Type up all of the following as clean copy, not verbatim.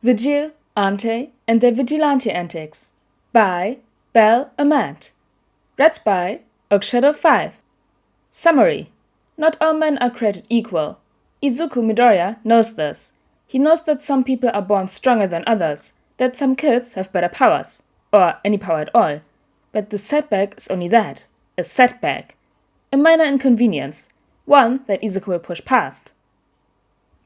Vigil, Ante, and their Vigilante Antics by BelleAmant. Read by Oakshadow5. Summary: not all men are created equal. Izuku Midoriya knows this. He knows that some people are born stronger than others, that some kids have better powers, or any power at all. But the setback is only that, a setback. A minor inconvenience, one that Izuku will push past.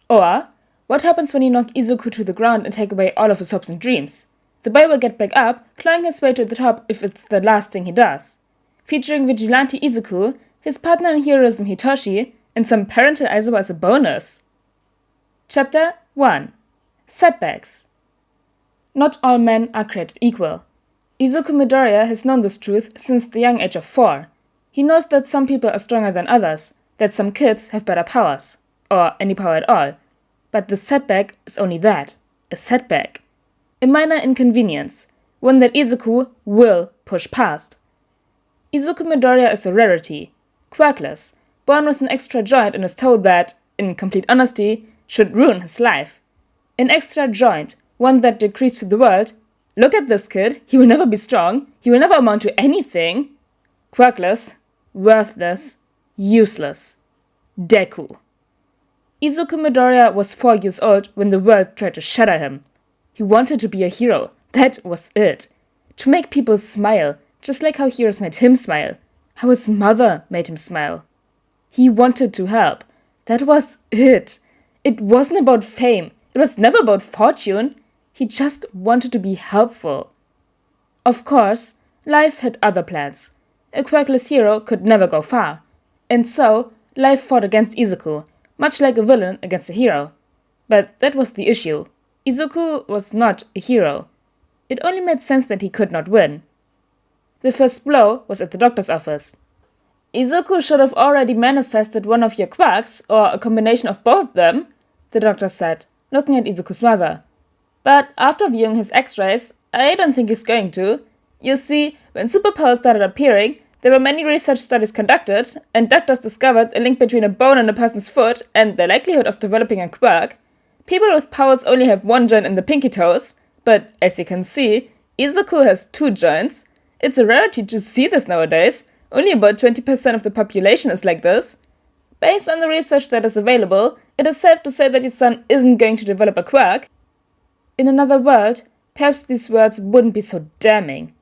Or, what happens when you knock Izuku to the ground and take away all of his hopes and dreams? The boy will get back up, clawing his way to the top if it's the last thing he does. Featuring Vigilante Izuku, his partner in heroism Hitoshi, and some parental Aizawa as a bonus. Chapter 1. Setbacks. Not all men are created equal. Izuku Midoriya has known this truth since the young age of 4. He knows that some people are stronger than others, that some kids have better powers, or any power at all. But the setback is only that, a setback. A minor inconvenience, one that Izuku will push past. Izuku Midoriya is a rarity, quirkless, born with an extra joint in his toe that, in complete honesty, should ruin his life. An extra joint, one that decrees to the world, "Look at this kid, he will never be strong, he will never amount to anything." Quirkless, worthless, useless. Deku. Izuku Midoriya was 4 years old when the world tried to shatter him. He wanted to be a hero, that was it. To make people smile, just like how heroes made him smile, how his mother made him smile. He wanted to help, that was it. It wasn't about fame, it was never about fortune. He just wanted to be helpful. Of course, life had other plans. A quirkless hero could never go far. And so, life fought against Izuku, much like a villain against a hero. But that was the issue. Izuku was not a hero. It only made sense that he could not win. The first blow was at the doctor's office. "Izuku should have already manifested one of your quirks, or a combination of both of them," the doctor said, looking at Izuku's mother. "But after viewing his x-rays, I don't think he's going to. You see, when superpowers started appearing, there were many research studies conducted, and doctors discovered a link between a bone in a person's foot and the likelihood of developing a quirk. People with powers only have one joint in the pinky toes, but as you can see, Izuku has 2 joints. It's a rarity to see this nowadays. Only about 20% of the population is like this. Based on the research that is available, it is safe to say that your son isn't going to develop a quirk." In another world, perhaps these words wouldn't be so damning.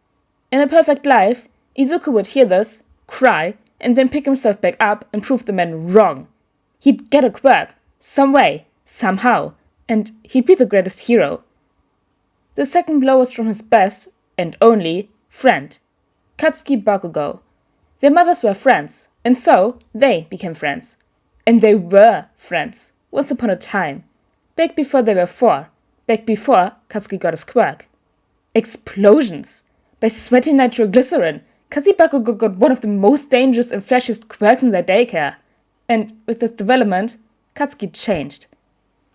In a perfect life, Izuku would hear this, cry, and then pick himself back up and prove the man wrong. He'd get a quirk, some way, somehow, and he'd be the greatest hero. The second blow was from his best, and only, friend, Katsuki Bakugo. Their mothers were friends, and so they became friends. And they were friends, once upon a time. Back before they were 4, back before Katsuki got his quirk. Explosions! By sweaty nitroglycerin, Katsuki Bakugo got one of the most dangerous and flashiest quirks in their daycare. And with this development, Katsuki changed.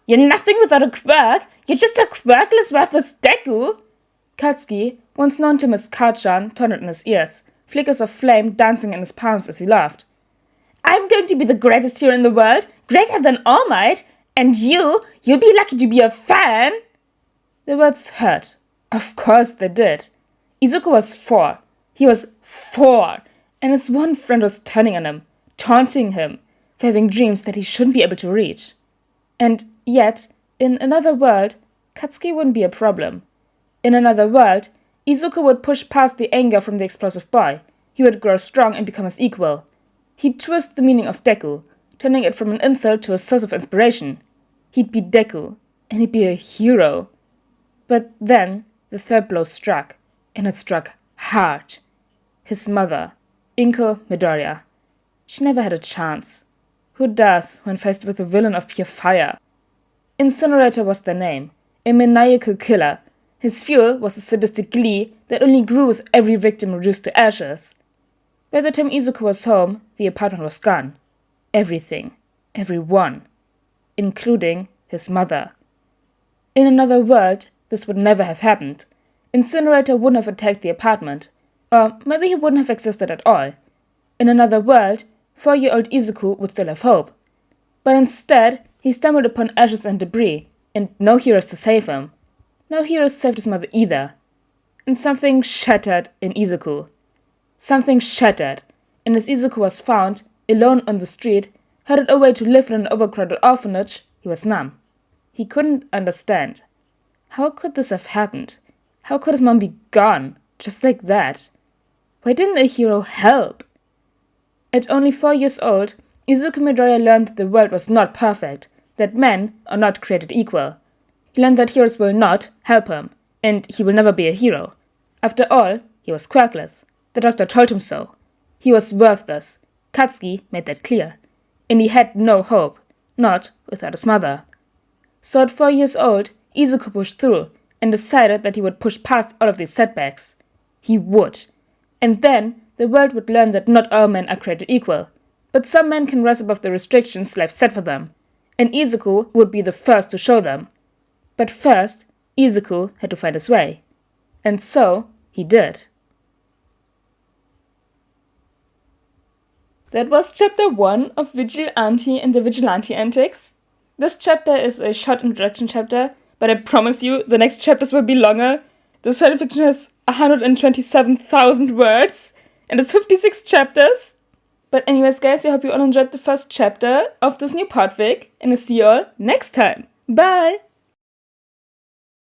"You're nothing without a quirk! You're just a quirkless, worthless Deku!" Katsuki, once known to Miss Karchan, taunted in his ears, flickers of flame dancing in his palms as he laughed. "I'm going to be the greatest hero in the world, greater than All Might, and you'll be lucky to be a fan!" The words hurt. Of course they did. Izuku was 4. He was 4, and his one friend was turning on him, taunting him, for having dreams that he shouldn't be able to reach. And yet, in another world, Katsuki wouldn't be a problem. In another world, Izuku would push past the anger from the explosive boy. He would grow strong and become his equal. He'd twist the meaning of Deku, turning it from an insult to a source of inspiration. He'd be Deku, and he'd be a hero. But then, the third blow struck, and it struck hard. His mother, Izuku Midoriya. She never had a chance. Who does when faced with a villain of pure fire? Incinerator was their name, a maniacal killer. His fuel was a sadistic glee that only grew with every victim reduced to ashes. By the time Izuku was home, the apartment was gone. Everything. Everyone. Including his mother. In another world, this would never have happened. Incinerator wouldn't have attacked the apartment. Or maybe he wouldn't have existed at all. In another world, 4-year-old Izuku would still have hope. But instead, he stumbled upon ashes and debris, and no heroes to save him. No hero saved his mother either. And something shattered in Izuku. Something shattered, and as Izuku was found, alone on the street, headed away to live in an overcrowded orphanage, he was numb. He couldn't understand. How could this have happened? How could his mom be gone, just like that? Why didn't a hero help? At only 4 years old, Izuku Midoriya learned that the world was not perfect, that men are not created equal. He learned that heroes will not help him, and he will never be a hero. After all, he was quirkless. The doctor told him so. He was worthless. Katsuki made that clear. And he had no hope, not without his mother. So at 4 years old, Izuku pushed through and decided that he would push past all of these setbacks. He would. And then the world would learn that not all men are created equal, but some men can rise above the restrictions life set for them. And Izuku would be the first to show them. But first, Izuku had to find his way. And so, he did. That was chapter 1 of Vigilante and the Vigilante Antics. This chapter is a short introduction chapter, but I promise you the next chapters will be longer. This fanfiction has 127,000 words, and it's 56 chapters. But anyways guys, I hope you all enjoyed the first chapter of this new podfic, and I'll see you all next time. Bye!